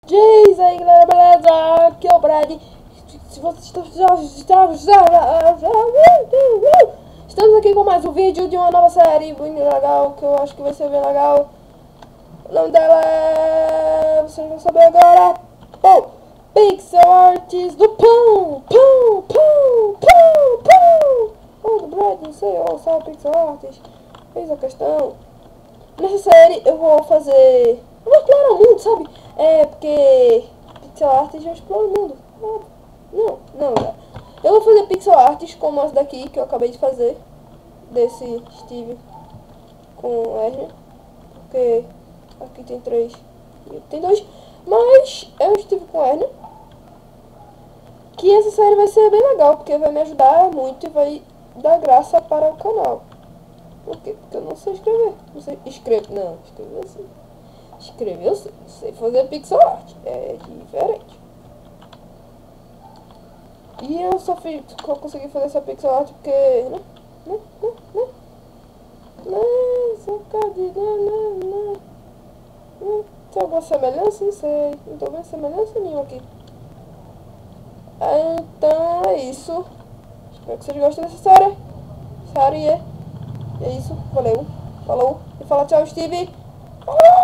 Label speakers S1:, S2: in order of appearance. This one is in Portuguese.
S1: Diz aí, galera, beleza? Aqui é o Brad. Se você estamos aqui com mais um vídeo de uma nova série bem legal, que eu acho que vai ser bem legal. O nome dela é... vocês vão saber agora. Pixel Arts do Pão! Do Brad, não sei, só o Pixel Arts. Fez a questão. Nessa série eu vou fazer... eu vou explorar o mundo, sabe? Porque Pixel Arts já explora o mundo. Não. Eu vou fazer Pixel Arts como essa daqui que eu acabei de fazer. Desse Steve com R. Porque aqui tem 3 e tem 2. Mas eu estive com R. Que essa série vai ser bem legal, porque vai me ajudar muito e vai dar graça para o canal. Por quê? Porque eu não sei escrever. Não sei escrever assim. Escrever eu sei fazer pixel art. É diferente. E eu só consegui fazer essa pixel art porque... Tem alguma semelhança? Não sei. Não tô vendo semelhança nenhuma aqui. Então é isso. Espero que vocês gostem dessa série. É isso. Valeu. Falou. E fala tchau, Steve. Falou!